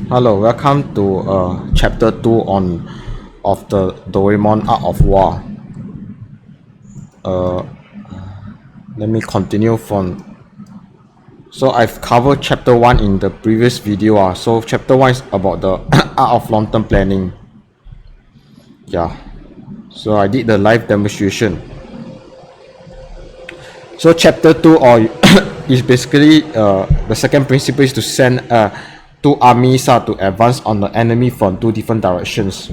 Hello, welcome to chapter 2 of the Doraemon Art of War. Uh, Let me continue from. So I've covered chapter 1 in the previous video. So chapter 1 is about the art of long-term planning. Yeah. So I did the live demonstration. So chapter 2 is basically the second principle is to send two armies to advance on the enemy from two different directions.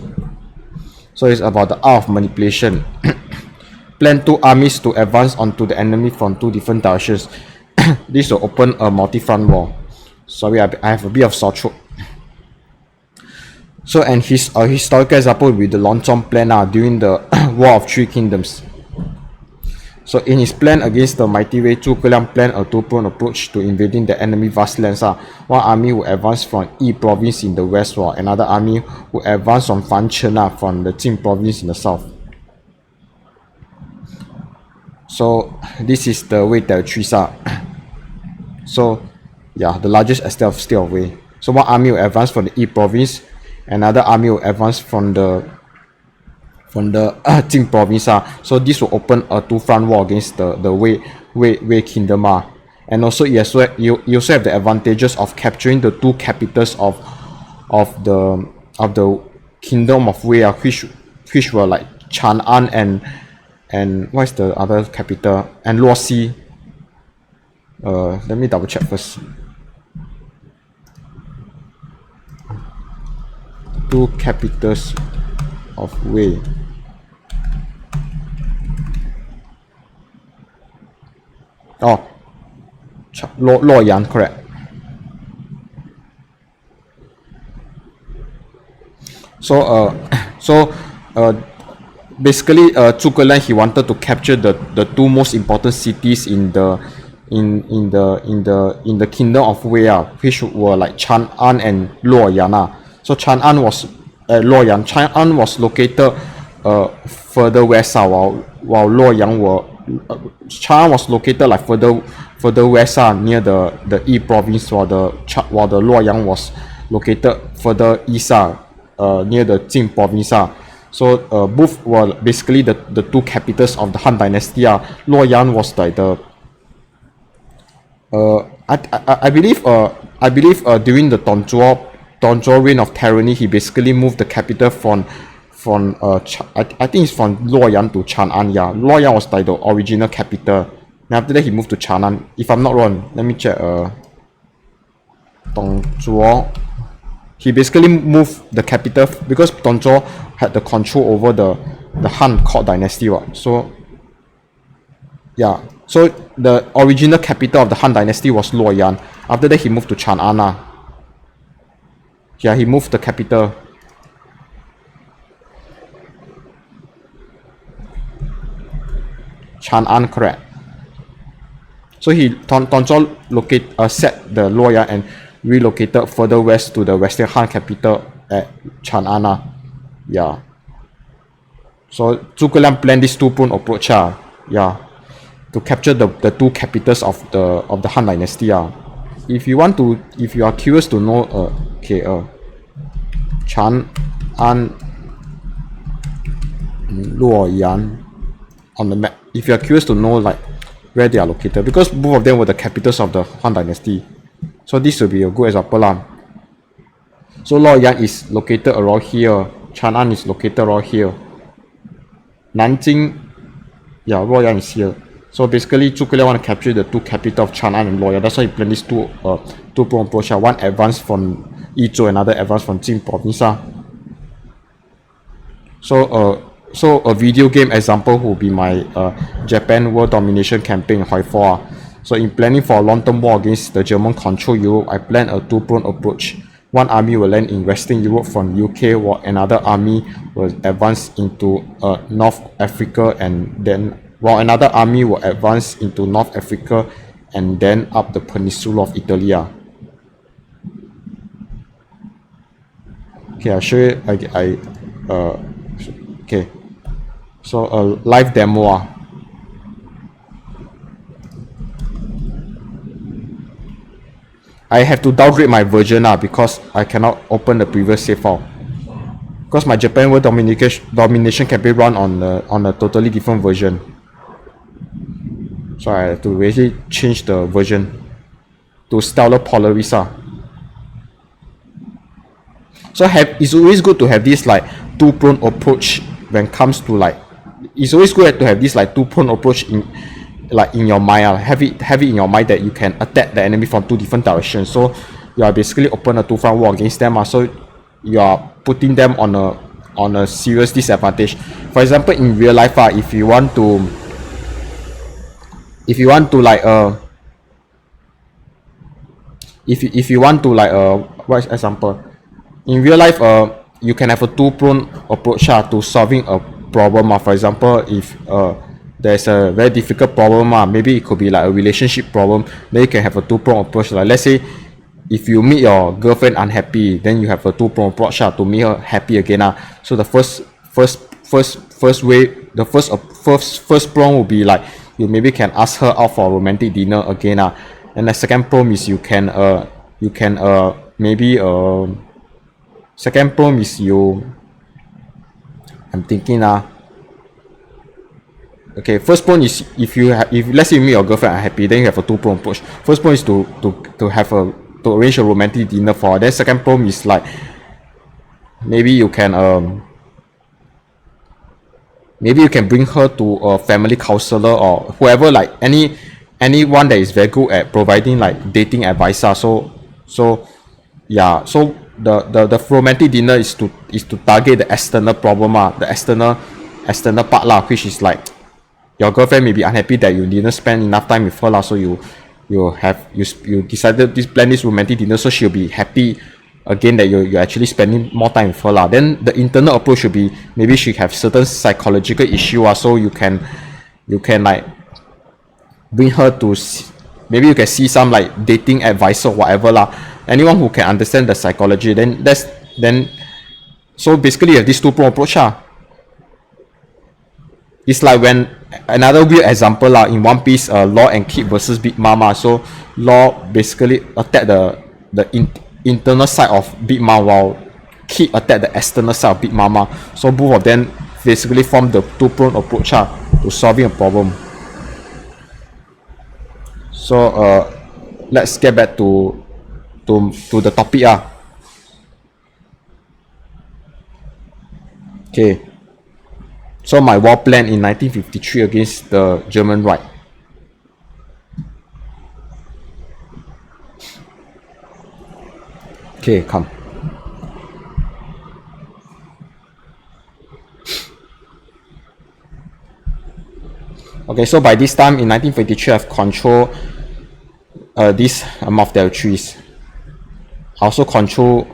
So it's about the art of manipulation. Plan two armies to advance onto the enemy from two different directions. This will open a multi-front war. Sorry, I have a bit of sore throat. So, and his historical example will be the Long John plan during the War of Three Kingdoms. So, in his plan against the mighty Wei, Zhuge Liang planned a two-pronged approach to invading the enemy vast lands. One army would advance from Yi province in the west, while another army would advance from Fanchen from the Jing province in the south. So this is the Wei territories. So yeah, the largest extent of state of Wei. So one army will advance from the Yi province, another army will advance from the Jing province. So this will open a two-front war against the Wei kingdom. And also you also have the advantages of capturing the two capitals of the kingdom of Wei, which were like Chang'an and what is the other capital, and Luoxi. Let me double check first. Two capitals of Wei. Oh, Luoyang, correct. So basically Zhuge Liang, he wanted to capture the two most important cities in the kingdom of Wei, which were like Chang'an and Luoyang. So Chang'an was Luoyang. Chang'an was located further west, while Luoyang Chang'an was located like further west, near the Yi province, while the Luoyang was located further east, near the Jing province. So both were basically the two capitals of the Han Dynasty. Luoyang was like the I believe during the Dongzhuo reign of tyranny, he basically moved the capital from I think it's from Luoyang to Chang'an. Yeah, Luoyang was like the original capital. And after that, he moved to Chang'an. If I'm not wrong, let me check. Dongzhuo. He basically moved the capital because Dongzhuo had the control over the Han court dynasty. So yeah, so the original capital of the Han dynasty was Luoyang. After that, he moved to Chang'an. Yeah, he moved the capital. Chang'an, correct. So Dongzhuo set the Luoyang and relocated further west to the Western Han capital at Chang'an. Yeah. So Zhuge Liang planned this two-pronged approach. Yeah, to capture the two capitals of the Han dynasty. If you are curious to know, Chang'an, Luoyang on the map. If you are curious to know like where they are located, because both of them were the capitals of the Han dynasty. So this will be a good example. So Luoyang is located around here. Chang'an is located around here. Nanjing, yeah, Luoyang is here. So basically, Zhuge Liang want to capture the two capitals of Chang'an and Luoyang. That's why he planned these two-pronged approach. One advance from Yizhou, another advance from Jing province. So a video game example will be my Japan world domination campaign in Hoi. So in planning for a long-term war against the German control Europe, I planned a two-pronged approach. One army will land in Western Europe from UK, while another army will advance into North Africa, and then while another army will advance into North Africa and then up the peninsula of Italy. Okay, I'll show you. Okay. So a live demo. I have to downgrade my version because I cannot open the previous save file. Because my Japan World Domination can be run on a totally different version. So I have to really change the version to Stellar Polaris. So it's always good to have this like two-prone approach when it comes to like, it's always good to have this like two-prone approach in your mind. Have it in your mind that you can attack the enemy from two different directions. So you are basically open a two-front war against them. So you are putting them on a serious disadvantage. For example, in real life, if you want to like if you want to like what is example in real life, you can have a two-prone approach to solving a problem. For example, if there's a very difficult problem, maybe it could be like a relationship problem, then you can have a two-prone approach. Like let's say if you meet your girlfriend unhappy, then you have a two-prone approach to make her happy again. So the first prong will be like you maybe can ask her out for a romantic dinner again. And the second prong is you can maybe second prong is I'm thinking okay, first point is if let's say you meet your girlfriend unhappy, then you have a two-prong approach. First point is to arrange a romantic dinner for her. Then second prong is like maybe you can bring her to a family counselor or whoever, like anyone that is very good at providing like dating advice. So yeah, so the romantic dinner is to target the external problem, the external part which is like your girlfriend may be unhappy that you didn't spend enough time with her so you decided to plan this romantic dinner, so she'll be happy again that you're actually spending more time with her. Then the internal approach should be maybe she have certain psychological issue, so you can like bring her to maybe you can see some like dating advice or whatever anyone who can understand the psychology. Then so basically you have this two-prong approach. It's like when another weird example in One Piece, Law and Kid versus Big Mom. So Law basically attack the internal side of Big Mom, while Kid attack the external side of Big Mama. So both of them basically form the two-prong approach to solving a problem. So let's get back to the topic. Okay. So my war plan in 1953 against the German right. Okay, come. Okay, so by this time in 1953, I've controlled this amount of territories. I also control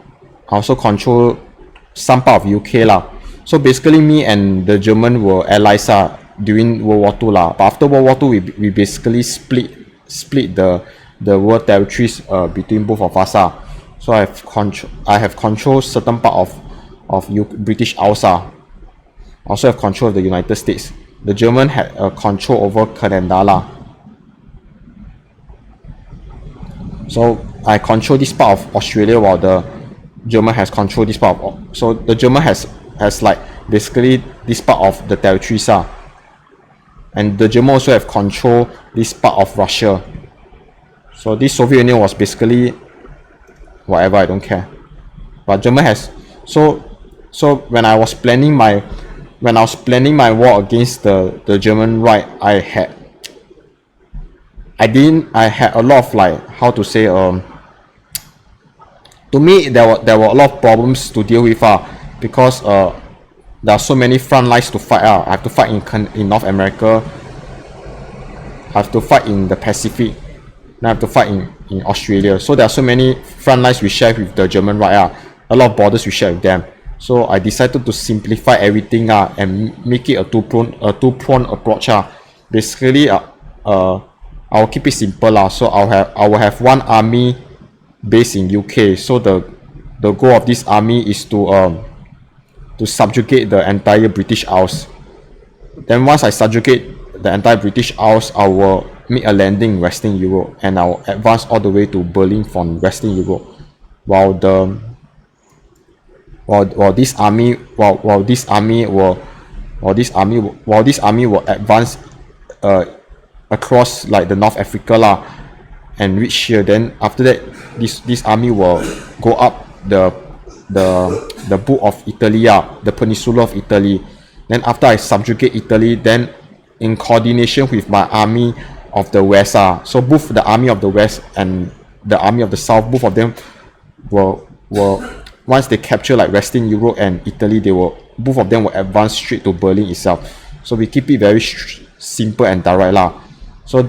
some part of UK . So basically, me and the German were allies during World War II . But after World War II, we basically split the world territories between both of us . So I have controlled certain part of British Isles . I also have control of the United States. The German had control over Canada . So I control this part of Australia, while the German has control this part of. So the German has like basically this part of the territories . And the German also have control this part of Russia. So this Soviet Union was basically whatever, I don't care. But German has so when I was planning my war against the German right, I had a lot of like, how to say, to me there were a lot of problems to deal with because there are so many front lines to fight . I have to fight in North America, I have to fight in the Pacific, then I have to fight in Australia. So there are so many front lines we share with the German right . A lot of borders we share with them. So I decided to simplify everything and make it a two-prong approach . Basically I'll keep it simple . So I will have one army based in UK. So the goal of this army is to subjugate the entire British Isles. Then once I subjugate the entire British Isles, I will make a landing in Western Europe, and I'll advance all the way to Berlin from Western Europe, while the while this army while this army will while this army will advance uh across like the North Africa lah, and reach here. Then after that, this army will go up the boot of Italy, the peninsula of Italy. Then after I subjugate Italy, then in coordination with my army of the West, so both the army of the West and the army of the South, both of them will once they capture like Western Europe and Italy, they will both of them will advance straight to Berlin itself. So we keep it very simple and direct lah. So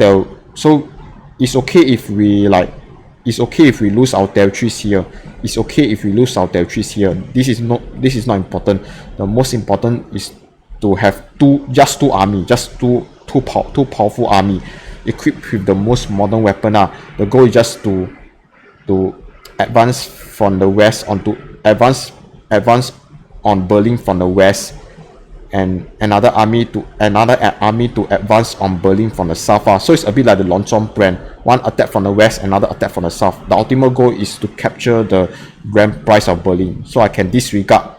it's okay if we lose our territories here. It's okay if we lose our territories here. This is not important. The most important is to have two powerful army equipped with the most modern weapon. The goal is just to advance from the west advance on Berlin from the west, and another army to advance on Berlin from the south. So it's a bit like the Long John plan. One attack from the west, another attack from the south. The ultimate goal is to capture the grand prize of Berlin, so I can disregard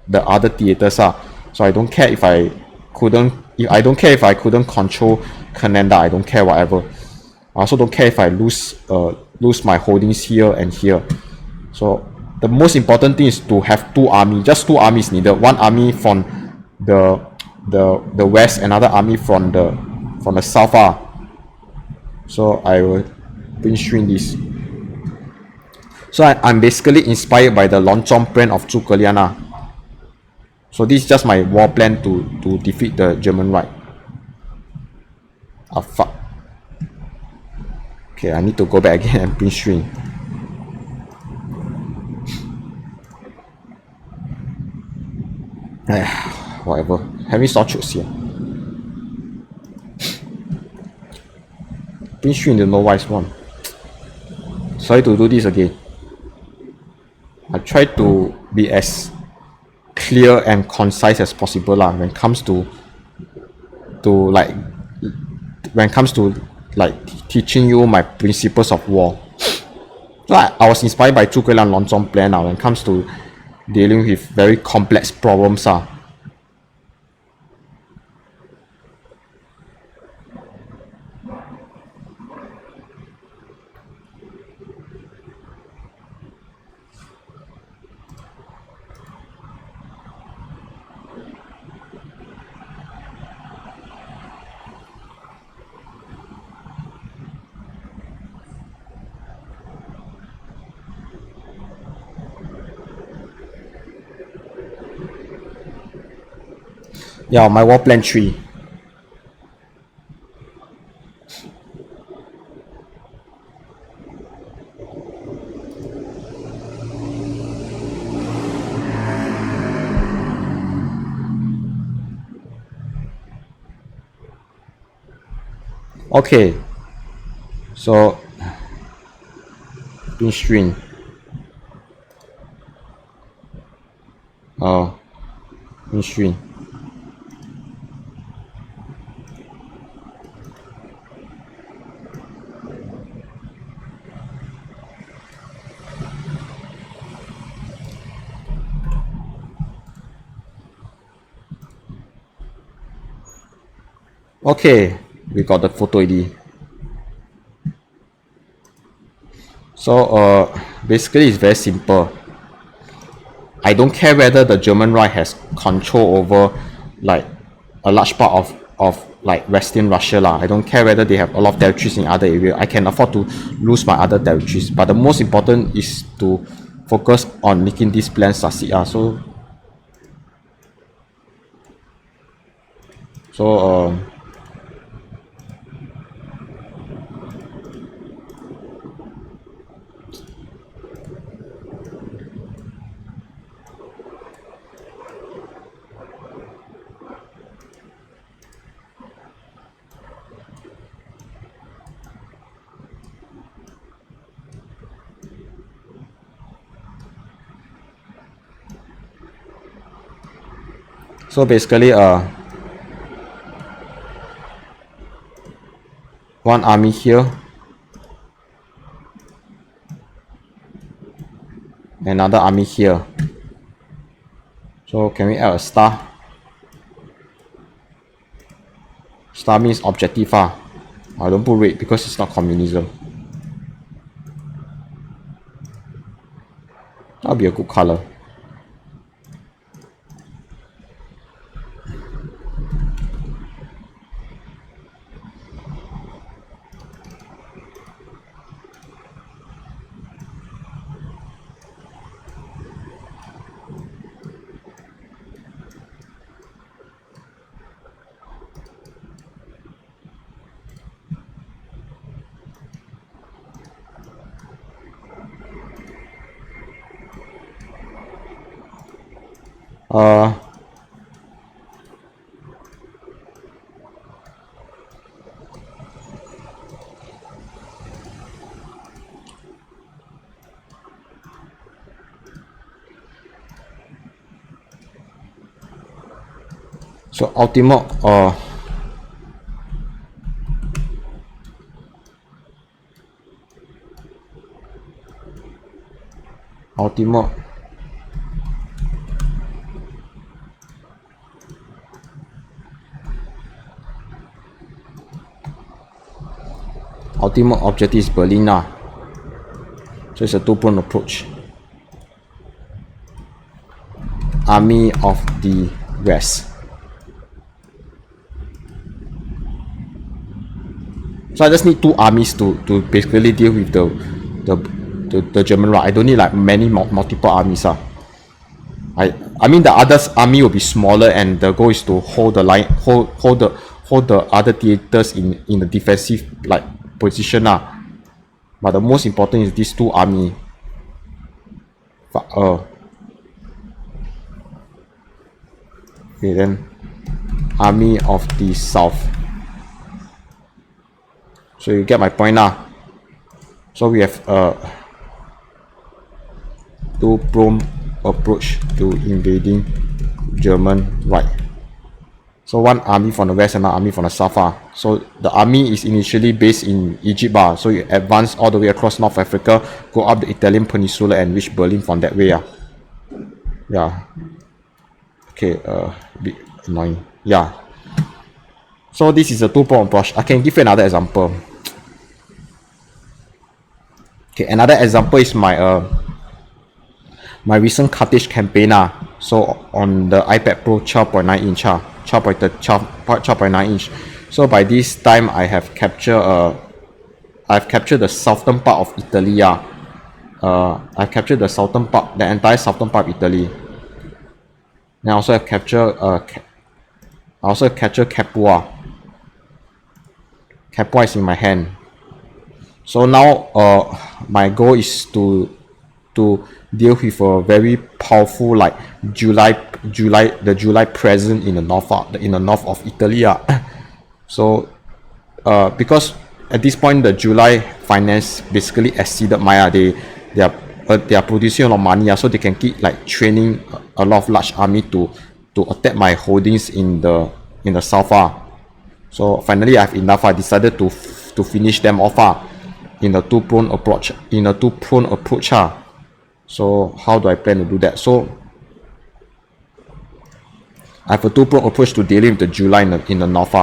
the other theaters. So I don't care if I couldn't control Canada. I don't care, whatever. I also don't care if I lose my holdings here and here. So the most important thing is to have just two armies needed. One army from the west, another army from the south. So I will print screen this. So I'm basically inspired by the Long John plan of Zhuge Liang. So this is just my war plan to defeat the German Reich. Fuck. Okay, I need to go back again and print screen. Whatever. Having sore throats here. Print screen the no wise one. Sorry to do this again. I try to be as clear and concise as possible when it comes to teaching you my principles of war. So I was inspired by Zhuge Liang Long John plan when it comes to dealing with very complex problems. Yeah, my war plan 3. Okay, so print screen. Print screen. Okay, we got the photo ID. So basically it's very simple. I don't care whether the German Reich has control over like a large part of like Western Russia. I don't care whether they have a lot of territories in other areas. I can afford to lose my other territories. But the most important is to focus on making this plan succeed. So basically one one army here, another army here. So can we add a star? Star means objective. I don't put red because it's not communism. That'll be a good color. So ultimate ultimate objective is Berlin. So it's a two-pronged approach. Army of the West. So I just need two armies to basically deal with the German right. I don't need like many multiple armies. I mean the other army will be smaller, and the goal is to hold the line, hold the other theaters in a defensive like position. But the most important is these two army. Okay, then Army of the South. So you get my point now. So we have a two-pronged approach to invading German right. So one army from the west and another army from the south. So the army is initially based in Egypt. So you advance all the way across North Africa, go up the Italian peninsula and reach Berlin from that way. Yeah. Okay, a bit annoying. Yeah. So this is a two-pronged approach. I can give you another example. Okay, another example is my my recent Carthage campaign. So on the iPad Pro 12.9 inch, 12.9 inch. So by this time I have captured the southern part of Italy. I've captured the southern part, the entire southern part of Italy. Then I also have captured Capua. Capua is in my hand. So now my goal is to deal with a very powerful like July presence in the north of Italy. So because at this point the July finance basically exceeded Maya. They are producing a lot of money, so they can keep like training a lot of large army to attack my holdings in the south. So finally I have enough. I decided to finish them off in a two-pronged approach. So how do I plan to do that? So I have a two-pronged approach to dealing with the July in the north.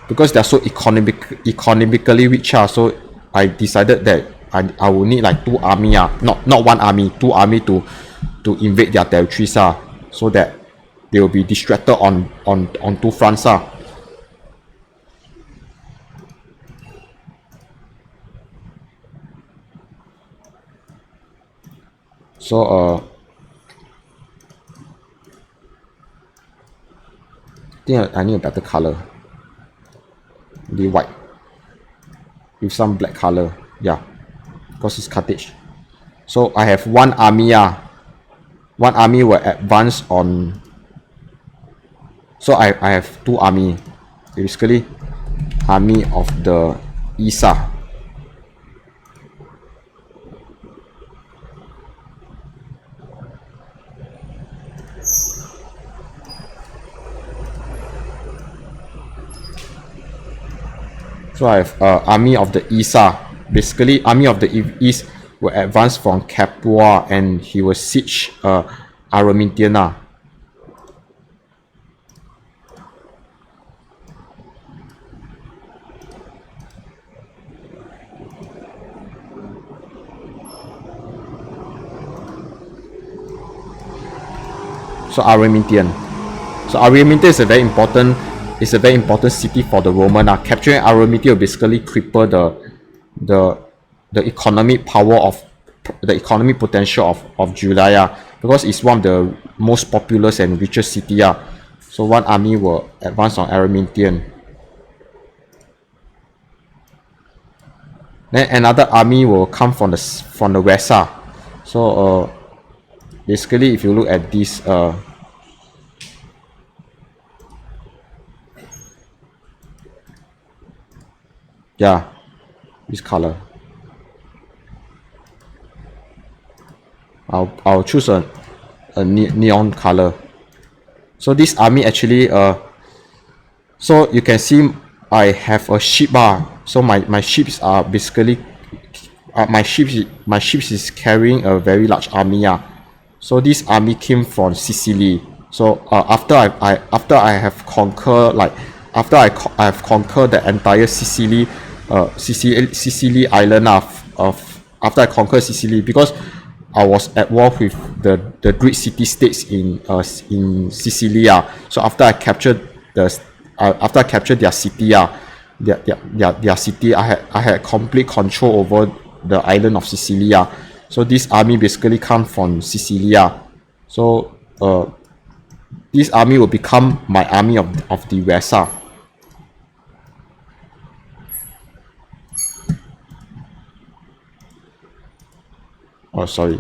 Because they are so economically rich. So I decided that I will need like two army. Not one army, two army to invade their territories. So that they will be distracted on two fronts. So I think I need a better color. Maybe white with some black color. Yeah, because it's Carthage. So I have one army. One army will advance on. So I have two army. Basically, army of the east. So I have Army of the East. Basically, Army of the East will advance from Capua and he will siege Aramidian. So Aramidian. So Aramidia is a very important city for the Roman. Capturing Aramidia will basically cripple the economic power of the economic potential of Julia, because it's one of the most populous and richest city. So one army will advance on Aramidian. Then another army will come from the west. So basically, if you look at this yeah, this color. I'll choose a neon color. So this army actually so you can see I have a ship. So my ships are basically my ships is carrying a very large army. So this army came from Sicily. So after I have conquered I have conquered the entire Sicily island of after I conquered Sicily, because I was at war with the Greek city states in Sicily. So after I captured their city, their city, I had complete control over the island of Sicily. So this army basically comes from Sicily. So this army will become my army of the west. Oh, sorry.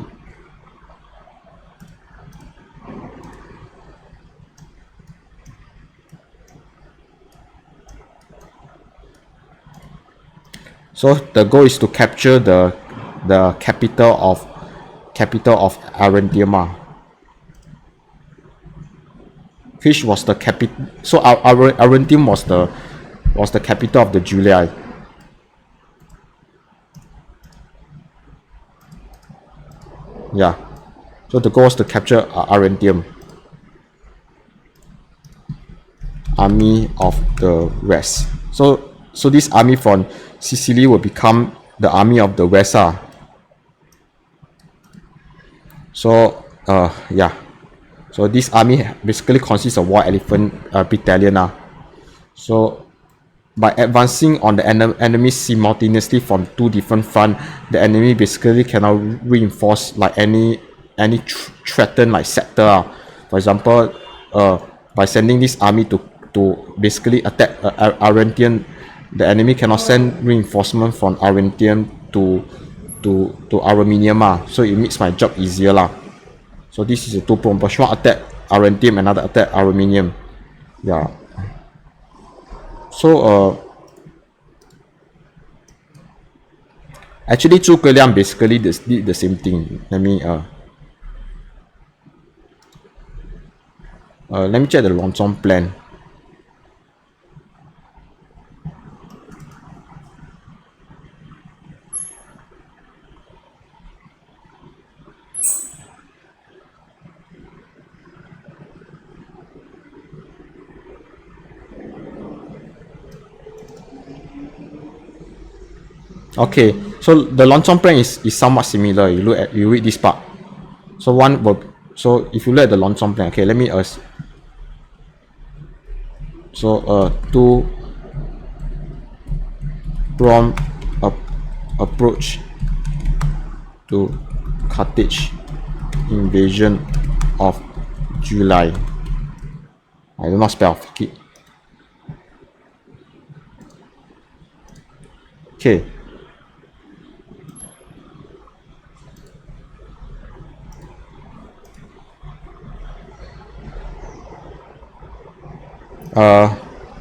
So the goal is to capture the capital of Arendtium, which was the capital. So Arendtium was the capital of the Julii. Yeah. So the goal was to capture Arendtium, army of the west. So this army from Sicily will become the army of the west. So yeah. So this army basically consists of war elephant battalion. So by advancing on the enemy simultaneously from two different fronts, the enemy basically cannot reinforce like any threatened like sector. For example, by sending this army to basically attack Arentian, the enemy cannot send reinforcement from Arentian to Armenium. So it makes my job easier. So this is a two prong. One attack Arentium, another attack Armenium. Yeah. So actually Zhuge Liang basically did the same thing. Let me check the long-term plan. Okay, so the long-term plan is somewhat similar. You read this part. So if you look at the long-term plan, okay, let me two prompt approach to Carthage invasion of July. I do not spell. Fuck it. Okay.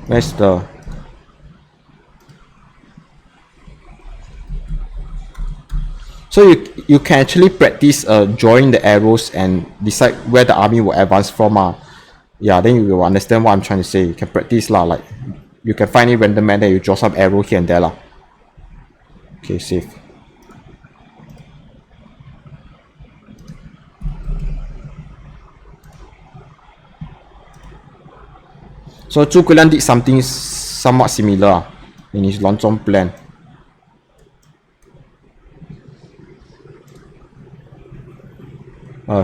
Where's the so you can actually practice drawing the arrows and decide where the army will advance from. Yeah, then you will understand what I'm trying to say. You can practice like you can find any random map, then you draw some arrow here and there lah. Okay, save. So Zhuge Liang did something somewhat similar in his long term plan.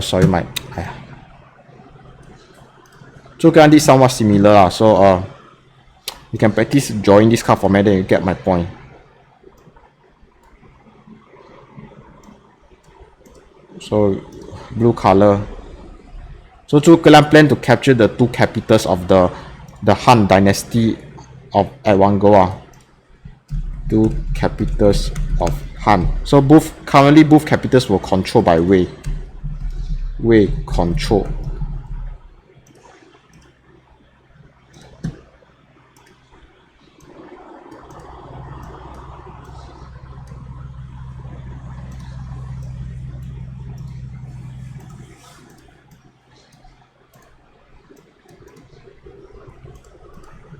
Sorry, my Zhuge Liang did somewhat similar, so you can practice drawing this card format, then you get my point. So blue color. So Zhuge Liang planned to capture the two capitals of the Han dynasty at one go. Two capitals of Han. So currently both capitals were controlled by Wei. Wei control.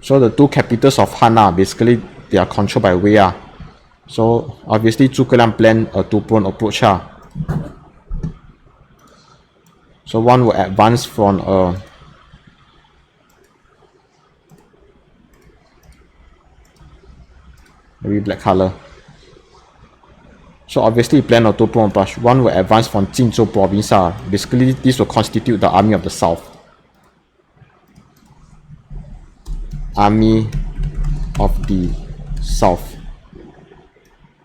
So the two capitals of Han basically they are controlled by Wei. So obviously Zhuge Liang planned a two-pronged approach. So one will advance from maybe black color. So obviously he planned a two-pronged approach. One will advance from Jinzhou province. Basically this will constitute the army of the south. Army of the south.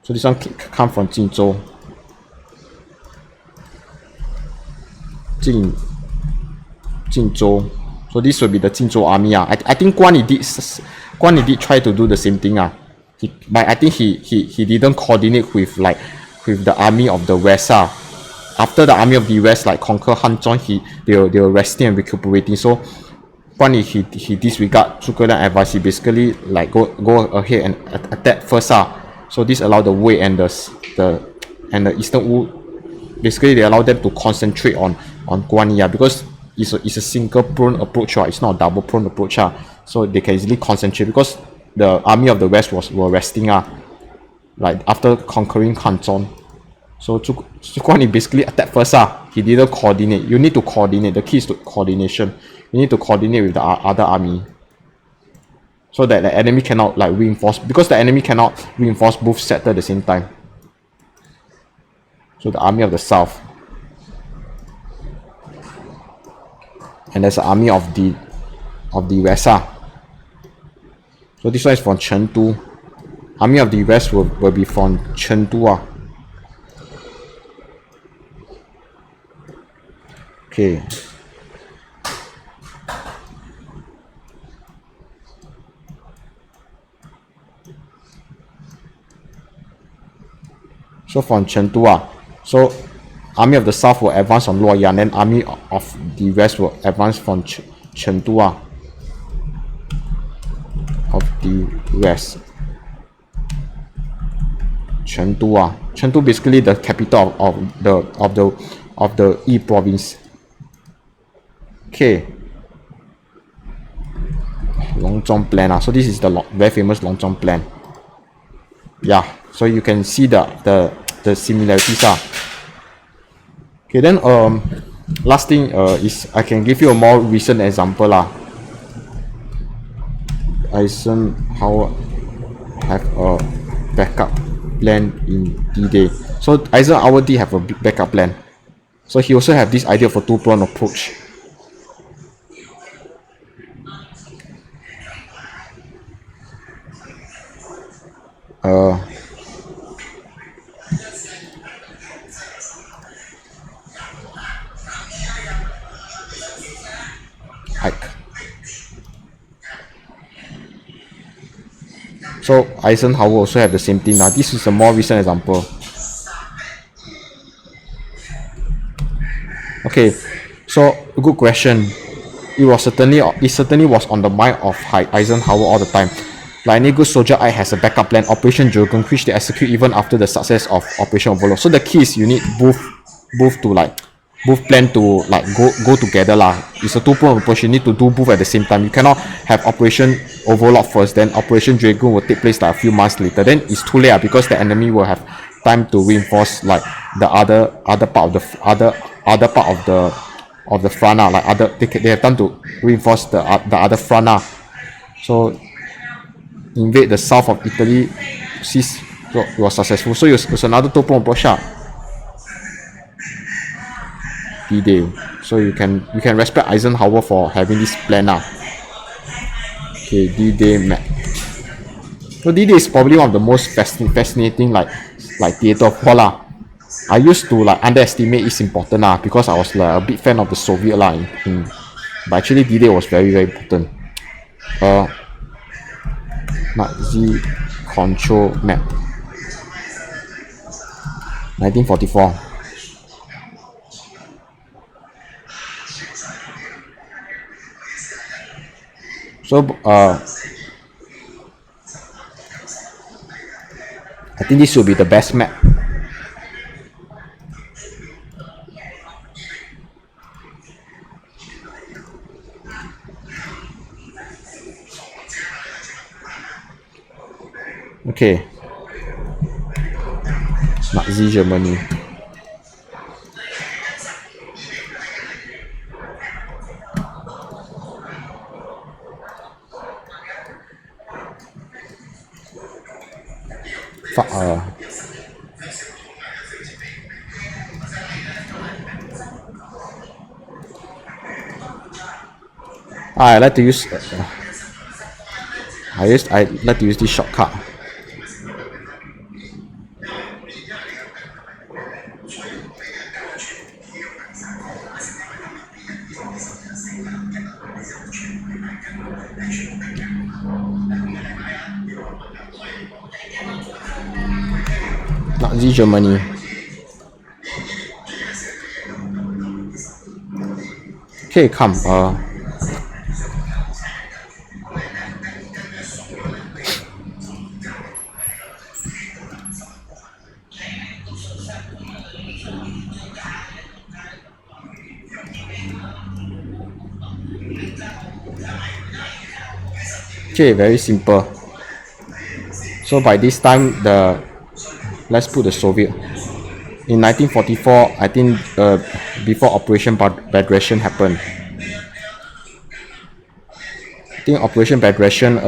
So this one come from Jinzhou. Jinzhou. So this will be the Jinzhou army. I think Guan Yi did try to do the same thing. But I think he didn't coordinate with the army of the west. After the army of the west conquer Hanzhong, they were resting and recuperating. So Guan Yi he disregard Zhuge Liang advice. He basically go ahead and attack first. So this allowed the Wei and the Eastern Wu, basically they allow them to concentrate on Guan Yi, because it's a single prone approach. It's not a double prone approach. So they can easily concentrate because the army of the west were resting. After conquering Hanzhong. So Guan Yi basically attacked first. He didn't coordinate. You need to coordinate. The key is to coordination. You need to coordinate with the other army, so that the enemy cannot reinforce, because the enemy cannot reinforce both sectors at the same time. So the army of the south, and there's the army of the west. So this one is from Chengdu. Army of the west will be from Chengdu. Okay. So from Chengdu, so army of the south will advance on Luoyang, then army of the west will advance from Chengdu. Of the west, Chengdu. Chengdu basically the capital of the Yi province. Okay. Longzhong plan. So this is the very famous Longzhong plan. Yeah. So you can see the similarities. Okay, then last thing is I can give you a more recent example. Eisenhower have a backup plan in D-Day. So Eisenhower did have a backup plan. So he also have this idea of a two-pronged approach. So Eisenhower also have the same thing. Now this is a more recent example. Okay, so good question. It certainly was on the mind of Eisenhower all the time. Like any good soldier, I has a backup plan, Operation Dragon, which they execute even after the success of Operation Overlord. So the key is you need both to both plan to like go together lah. It's a two-pronged approach. You need to do both at the same time. You cannot have Operation Overlord first, then Operation Dragoon will take place like a few months later. Then it's too late because the enemy will have time to reinforce like the other part of the other part of the front like they have time to reinforce the other front so invade the south of Italy. Sees was successful. So it was another two-pronged approach. D-Day. So you can respect Eisenhower for having this plan Okay, D-Day map. So D-Day is probably one of the most fascinating like theater of war I used to like underestimate its importance because I was like a big fan of the Soviet but actually D-Day was very important. Nazi control map 1944. So I think this will be the best map. Okay. Nazi Germany. I like to use I like to use this shortcut. Nazi Germany. Okay, come. Okay, very simple. So by this time, let's put the Soviet. In 1944, I think before Operation Bagration happened. I think Operation Bagration,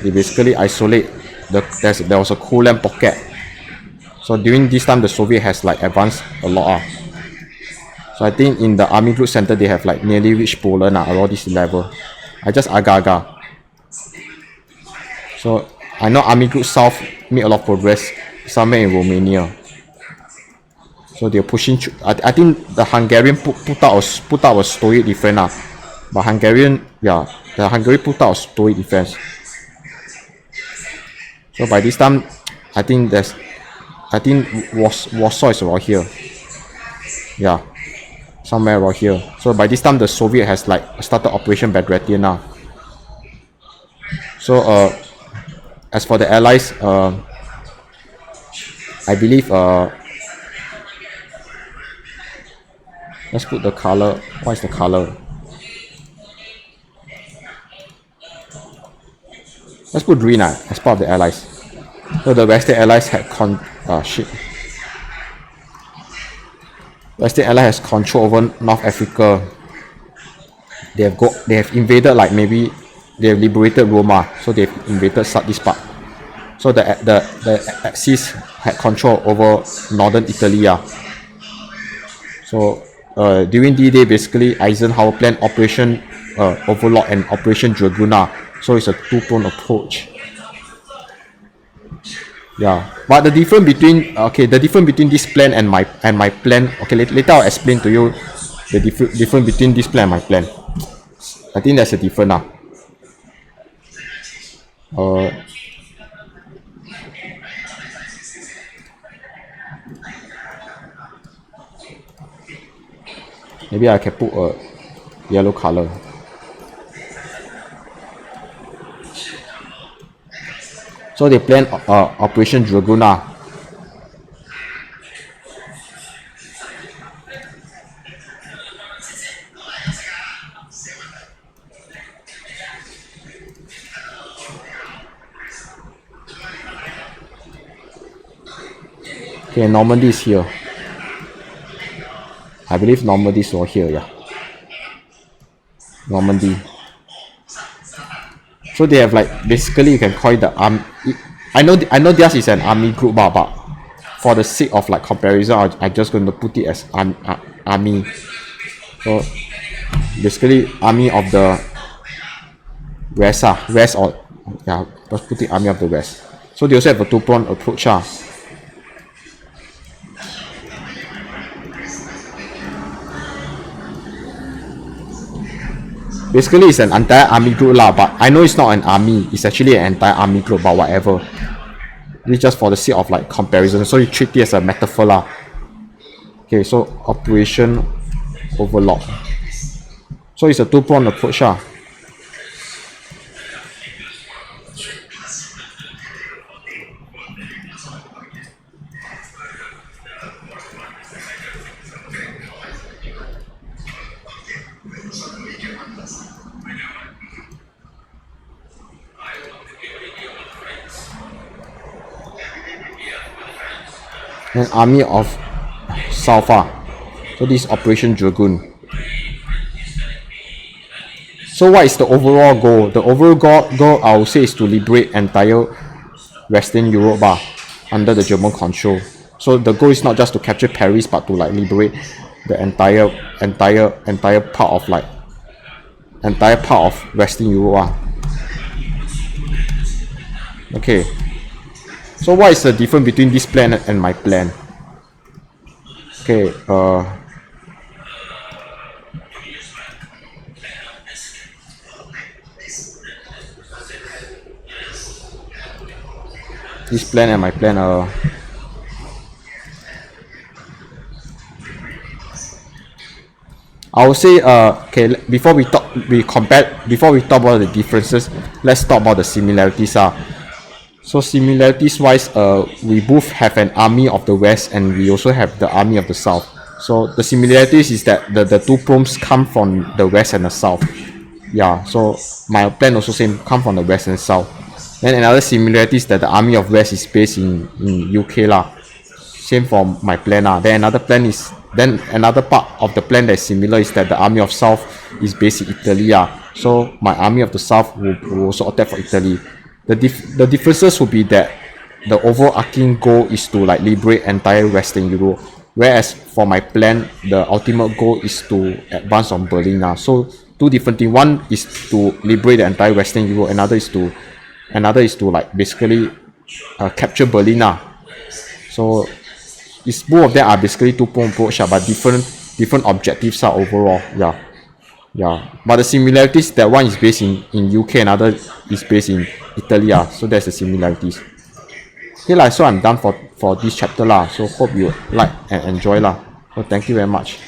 they basically isolate there was a Courland pocket. So during this time, the Soviet has like advanced a lot. So I think in the Army Group Center, they have like nearly reached Poland around this level. I just aga. So I know Army Group South made a lot of progress somewhere in Romania. So they're pushing. I think the Hungarian put out a stoic defense but the Hungary put out a stoic defense. So by this time, I think Warsaw is around here. Yeah, somewhere around here. So by this time, the Soviet has like started Operation Bagration So as for the Allies, I believe let's put the color. What is the color? Let's put green as part of the Allies. So the Western Allies had Western Allies has control over North Africa. They have invaded like maybe they have liberated Roma, so they've invaded this part. So the Axis had control over northern Italy. So during D-Day, basically Eisenhower planned Operation Overlord and Operation Dragoon. So it's a two-pronged approach. Yeah, but the difference between this plan and my plan. Okay, later I'll explain to you the difference between this plan and my plan. I think there's a difference maybe I can put a yellow color. So they plan Operation Dragoon. Okay, Normandy is here. I believe Normandy is all here, yeah. Normandy. So they have like basically you can call it the I know theirs is an army group, but for the sake of like comparison, I'm just going to put it as army. So basically army of the west, west, or yeah, let's put it army of the west. So they also have a two-pronged approach. Basically it's an entire army group lah, but I know it's not an army, it's actually an entire army group, but whatever. It's just for the sake of like comparison, so you treat it as a metaphor lah. Okay, so operation overlord. So it's a two-pronged approach lah. And army of South. So this is Operation Dragoon. So what is the overall goal? The overall goal I would say is to liberate entire Western Europe under the German control. So the goal is not just to capture Paris, but to like liberate the entire part of Western Europe. Okay. So what is the difference between this plan and my plan? Okay, this plan and my plan, I would say okay, before we talk about the differences, let's talk about the similarities. So similarities wise, we both have an army of the west and we also have the army of the south. So the similarities is that the two prongs come from the west and the south. Yeah, so my plan also same, come from the west and south. Then another similarity is that the army of west is based in UK lah. Same for my plan lah. Then another part of the plan that is similar is that the army of south is based in Italy. So my army of the south will also attack for Italy. The differences will be that the overarching goal is to like liberate entire Western Europe, whereas for my plan the ultimate goal is to advance on Berlin. So two different things. One is to liberate the entire Western Europe, another is to like basically capture Berlin. So it's both of them are basically two-pronged approach, but different objectives overall. Yeah, but the similarities, that one is based in UK, another is based in Italy. So that's the similarities. Okay, so I'm done for this chapter. So hope you like and enjoy. So thank you very much.